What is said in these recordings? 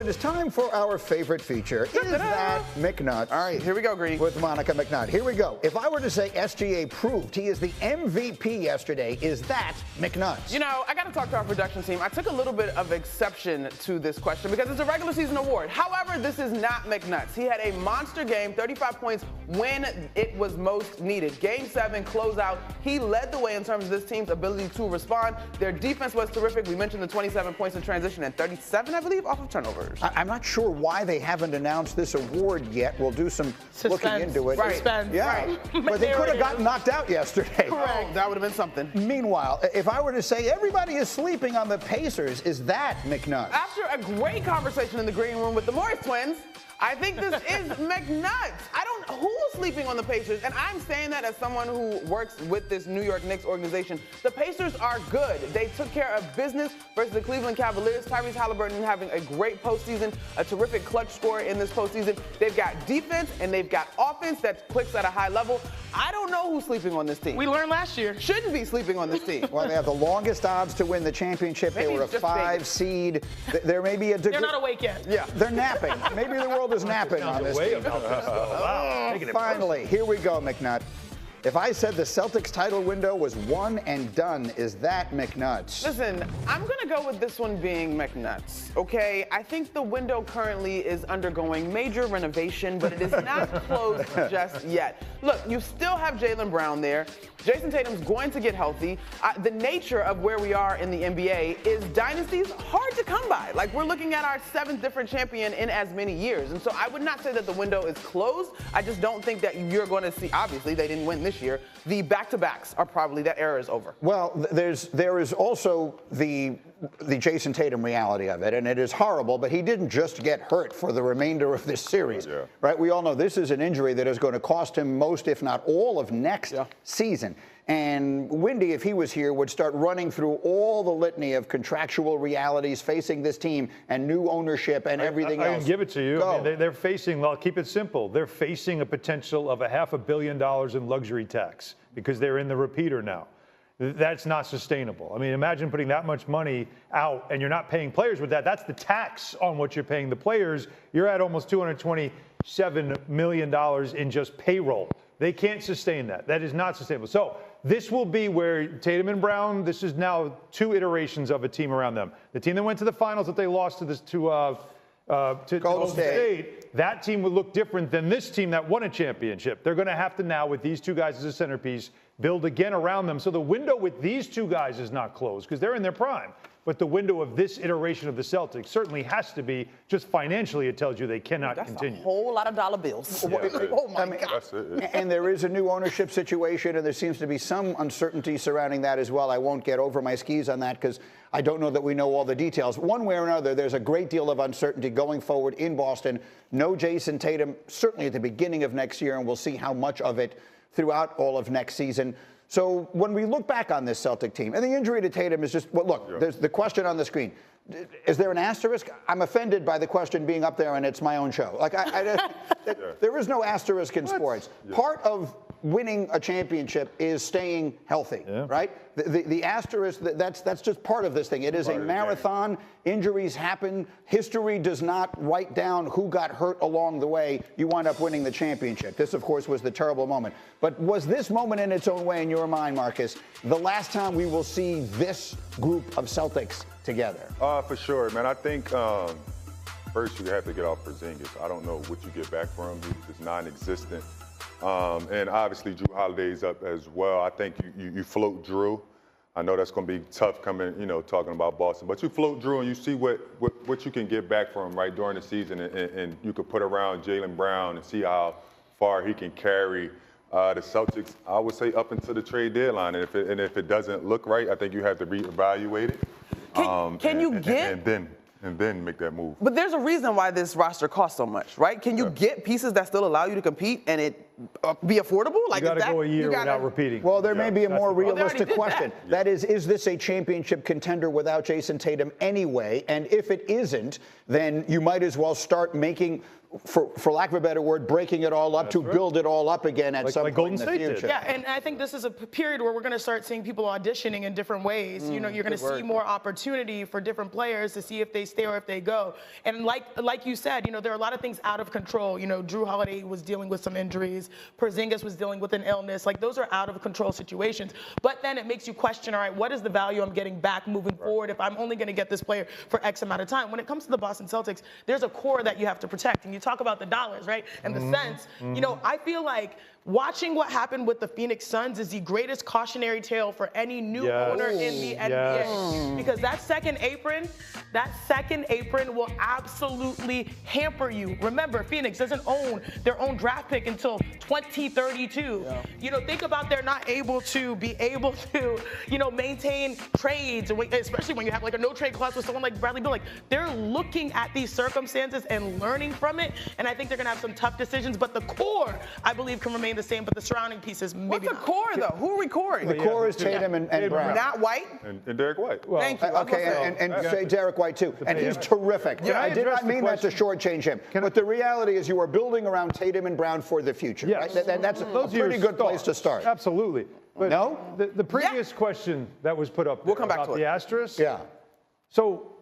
It is time for our favorite feature. Is that McNuts? All right, here we go, Greedy. With Monica McNutt. Here we go. If I were to say SGA proved he is the MVP yesterday, is that McNuts? You know, I got to talk to our production team. I took a little bit of exception to this question because it's a regular season award. However, this is not McNuts. He had a monster game, 35 points when it was most needed. Game 7, closeout. He led the way in terms of this team's ability to respond. Their defense was terrific. We mentioned the 27 points in transition and 37, I believe, off of turnovers. I'm not sure why they haven't announced this award yet. We'll do some looking into it. Right. Suspense. Yeah. Right. But they could have gotten knocked out yesterday. Correct. That would have been something. Meanwhile, if I were to say everybody is sleeping on the Pacers, is that McNutt? After a great conversation in the green room with the Morris twins, I think this is McNuts. Who's sleeping on the Pacers? And I'm saying that as someone who works with this New York Knicks organization. The Pacers are good. They took care of business versus the Cleveland Cavaliers. Tyrese Halliburton having a great postseason, a terrific clutch scorer in this postseason. They've got defense and they've got offense that clicks at a high level. I don't know who's sleeping on this team. We learned last year. Shouldn't be sleeping on this team. Well, they have the longest odds to win the championship. Maybe they were a 5 seed. There may be a degree. They're not awake yet. Yeah. They're napping. Maybe the world is napping on this team. Finally, here we go, McNutt. If I said the Celtics title window was one and done, is that McNuts? Listen, I'm going to go with this one being McNuts, okay? I think the window currently is undergoing major renovation, but it is not closed just yet. Look, you still have Jaylen Brown there. Jason Tatum's going to get healthy. The nature of where we are in the NBA is dynasties hard to come by. Like, we're looking at our 7th different champion in as many years. And so I would not say that the window is closed. I just don't think that you're going to see, obviously, they didn't win this year. The back-to-backs are probably, that era is over. Well, there is also the Jason Tatum reality of it, and it is horrible, but he didn't just get hurt for the remainder of this series, right? We all know this is an injury that is going to cost him most, if not all, of next season. And Windy, if he was here, would start running through all the litany of contractual realities facing this team and new ownership and everything else. I can give it to you. Go. I mean, they're facing, well, keep it simple. They're facing a potential of $500 million in luxury tax because they're in the repeater now. That's not sustainable. I mean, imagine putting that much money out and you're not paying players with that. That's the tax on what you're paying the players. You're at almost $227 million in just payroll. They can't sustain that. That is not sustainable. So this will be where Tatum and Brown, this is now 2 iterations of a team around them. The team that went to the finals that they lost to Golden State, that team would look different than this team that won a championship. They're going to have to now, with these 2 guys as a centerpiece, build again around them. So the window with these 2 guys is not closed because they're in their prime. But the window of this iteration of the Celtics certainly has to be, just financially, it tells you they cannot continue. That's a whole lot of dollar bills. Oh, my God. And there is a new ownership situation, and there seems to be some uncertainty surrounding that as well. I won't get over my skis on that because I don't know that we know all the details. One way or another, there's a great deal of uncertainty going forward in Boston. No Jason Tatum, certainly at the beginning of next year, and we'll see how much of it throughout all of next season. So when we look back on this Celtic team, and the injury to Tatum is just, well, look, there's the question on the screen. Is there an asterisk? I'm offended by the question being up there, and it's my own show. Like, there is no asterisk in sports. Part of winning a championship is staying healthy, right? The asterisk, that's just part of this thing. It is a marathon. Injuries happen. History does not write down who got hurt along the way. You wind up winning the championship. This, of course, was the terrible moment. But was this moment in its own way, in your mind, Marcus, the last time we will see this group of Celtics together? For sure, man. I think first you have to get off Porzingis. I don't know what you get back from him. He's non-existent. And obviously Drew Holiday's up as well. I think you float Drew. I know that's going to be tough coming, talking about Boston. But you float Drew and you see what you can get back from him right during the season, and you could put around Jaylen Brown and see how far he can carry the Celtics, I would say, up into the trade deadline. And if it doesn't look right, I think you have to reevaluate it. And then make that move. But there's a reason why this roster costs so much, right? Can you get pieces that still allow you to compete and it be affordable? Like, you got to go a year without repeating. Well, there may be a more realistic question. That is this a championship contender without Jason Tatum anyway? And if it isn't, then you might as well start making, for lack of a better word, breaking it all up build it all up again at some point in the future. Yeah, and I think this is a period where we're going to start seeing people auditioning in different ways. You know, you're going to see more opportunity for different players to see if they stay or if they go. And like you said, you know, there are a lot of things out of control. You know, Drew Holiday was dealing with some injuries. Porzingis was dealing with an illness. Like, those are out of control situations. But then it makes you question, all right, what is the value I'm getting back moving forward if I'm only going to get this player for X amount of time? When it comes to the Boston Celtics, there's a core that you have to protect. And you talk about the dollars, right? And the cents. You know, I feel like watching what happened with the Phoenix Suns is the greatest cautionary tale for any new owner in the NBA. Because that second apron will absolutely hamper you. Remember, Phoenix doesn't own their own draft pick until 2032. You know, think about they're not able to you know, maintain trades, especially when you have like a no trade clause with someone like Bradley Beal. Like, they're looking at these circumstances and learning from it. And I think they're going to have some tough decisions. But the core, I believe, can remain the same, but the surrounding pieces maybe What's the core, though? Who are we coring? The core is Tatum and Brown. Not White? And Derek White. Well, thank you. Okay, and say Derek White, too. And he's terrific. Yeah, I did not mean that to shortchange him. But the reality is you are building around Tatum and Brown for the future. Yes. Right? That's a pretty good place to start. Absolutely. But no? The previous question that was put up there about the asterisk. Yeah. So,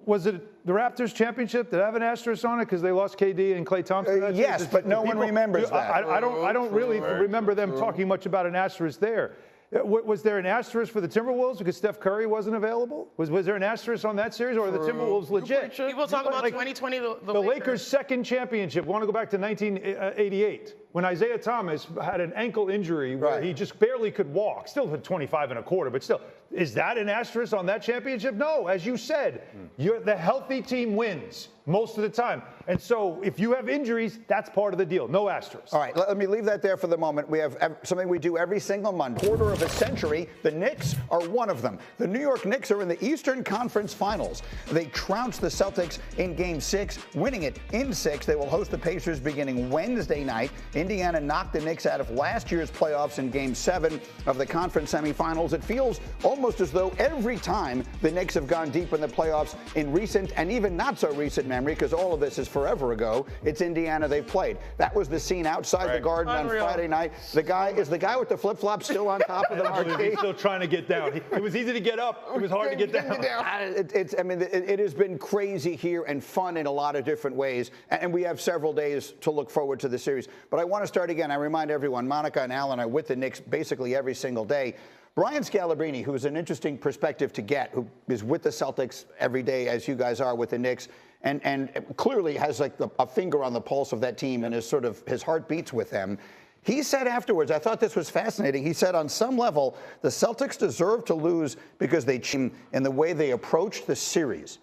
was it the Raptors championship that have an asterisk on it because they lost KD and Klay Thompson? Yes, but no one remembers that. I don't really remember them talking much about an asterisk there. Was there an asterisk for the Timberwolves because Steph Curry wasn't available? Was there an asterisk on that series, or are the Timberwolves legit? People talk about 2020, the Lakers' second championship. We want to go back to 1988 when Isaiah Thomas had an ankle injury where he just barely could walk. Still had 25 and a quarter, but still. Is that an asterisk on that championship? No. As you said, the healthy team wins most of the time. And so if you have injuries, that's part of the deal. No asterisk. All right, let me leave that there for the moment. We have something we do every single month. Quarter of a century, the Knicks are one of them. The New York Knicks are in the Eastern Conference Finals. They trounced the Celtics in Game 6, winning it in 6. They will host the Pacers beginning Wednesday night. Indiana knocked the Knicks out of last year's playoffs in Game 7 of the conference semifinals. It feels almost as though every time the Knicks have gone deep in the playoffs in recent and even not so recent memory, because all of this is forever ago, it's Indiana they've played. That was the scene outside the Garden on Friday night. Is the guy with the flip-flops still on top of the marquee? He's still trying to get down. It was easy to get up. It was hard to get down. It has been crazy here and fun in a lot of different ways, and we have several days to look forward to the series. But I want to start again. I remind everyone, Monica and Alan are with the Knicks basically every single day. Brian Scalabrine, who is an interesting perspective to get, who is with the Celtics every day, as you guys are with the Knicks, and clearly has like a finger on the pulse of that team and his heart beats with them. He said afterwards, I thought this was fascinating. He said on some level, the Celtics deserve to lose because they cheated in the way they approached the series.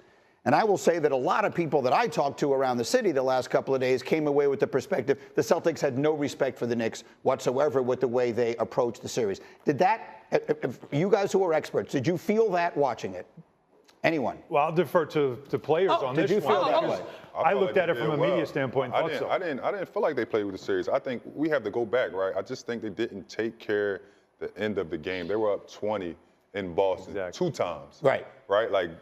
And I will say that a lot of people that I talked to around the city the last couple of days came away with the perspective the Celtics had no respect for the Knicks whatsoever with the way they approached the series. Did that, you guys who are experts, did you feel that watching it? Anyone? Well, I'll defer to players on this one. Did you feel that way? I looked at it from a media standpoint. I didn't feel like they played with the series. I think we have to go back, right? I just think they didn't take care the end of the game. They were up 20 in Boston 2 times. Right.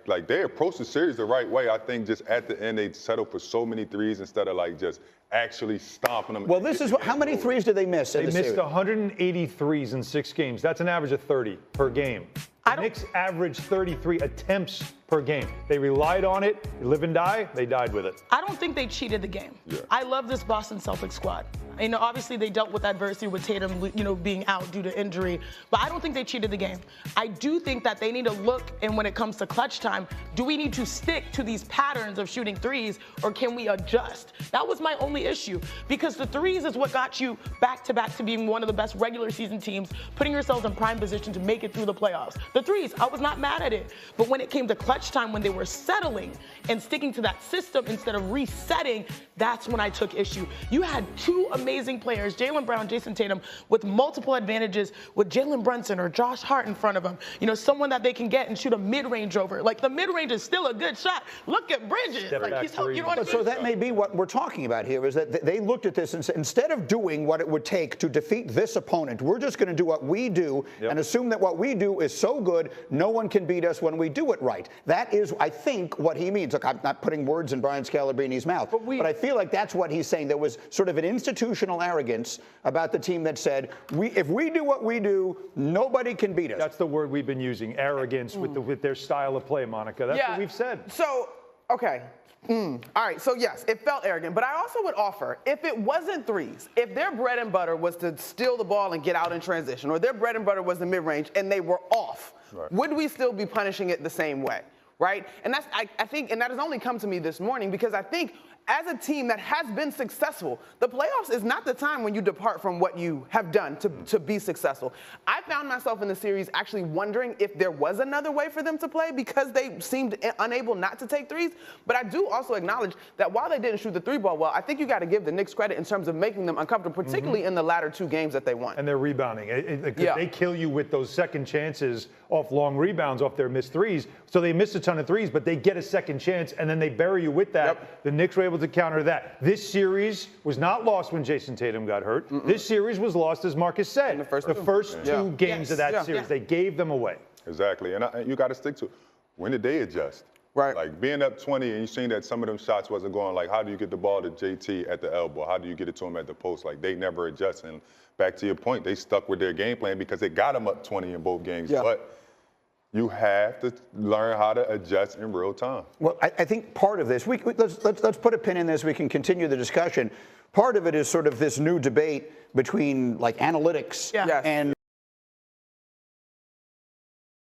Like they approached the series the right way. I think just at the end they settled for so many threes instead of like just actually stomping them. Well, how many threes did they miss in the series? They missed 180 threes in 6 games. That's an average of 30 per game. The Knicks averaged 33 attempts per game. They relied on it, live and die, they died with it. I don't think they cheated the game. Yeah. I love this Boston Celtics squad. You know, obviously they dealt with adversity with Tatum, being out due to injury, but I don't think they cheated the game. I do think that they need to look, and when it comes to clutch time, do we need to stick to these patterns of shooting threes, or can we adjust? That was my only issue, because the threes is what got you back-to-back to being one of the best regular season teams, putting yourselves in prime position to make it through the playoffs. The threes, I was not mad at it, but when it came to clutch time, when they were settling and sticking to that system instead of resetting, that's when I took issue. You had 2 amazing amazing players, Jaylen Brown, Jason Tatum, with multiple advantages, with Jalen Brunson or Josh Hart in front of them. You know, someone that they can get and shoot a mid-range over. Like, the mid-range is still a good shot. Look at Bridges. Like, he's, you know what I mean? So that may be what we're talking about here, is that they looked at this and said, instead of doing what it would take to defeat this opponent, we're just going to do what we do and assume that what we do is so good, no one can beat us when we do it right. That is, I think, what he means. Look, I'm not putting words in Brian Scalabrini's mouth, but I feel like that's what he's saying. There was sort of an institutional arrogance about the team that said, if we do what we do, nobody can beat us. That's the word we've been using, arrogance, with their style of play, Monica. That's what we've said. So, okay. All right, so yes, it felt arrogant, but I also would offer, if it wasn't threes, if their bread and butter was to steal the ball and get out in transition, or their bread and butter was the mid-range and they were off, would we still be punishing it the same way, right? And that's, I think, and that has only come to me this morning, because I think as a team that has been successful, the playoffs is not the time when you depart from what you have done to be successful. I found myself in the series actually wondering if there was another way for them to play, because they seemed unable not to take threes. But I do also acknowledge that while they didn't shoot the three ball well, I think you got to give the Knicks credit in terms of making them uncomfortable, particularly in the latter two games that they won. And they're rebounding. They kill you with those second chances off long rebounds, off their missed threes. So they missed a ton of threes, but they get a second chance, and then they bury you with that. The Knicks were able to counter that. This series was not lost when Jason Tatum got hurt. This series was lost, as Marcus said, the first two games of that series. They gave them away. Exactly, and you got to stick to it. When did they adjust? Right. Like, being up 20 and you seen that some of them shots wasn't going, like, how do you get the ball to JT at the elbow? How do you get it to him at the post? Like, they never adjust. And back to your point, they stuck with their game plan because they got them up 20 in both games. But you have to learn how to adjust in real time. Well, I think part of this, let's put a pin in this. We can continue the discussion. Part of it is sort of this new debate between, like, analytics and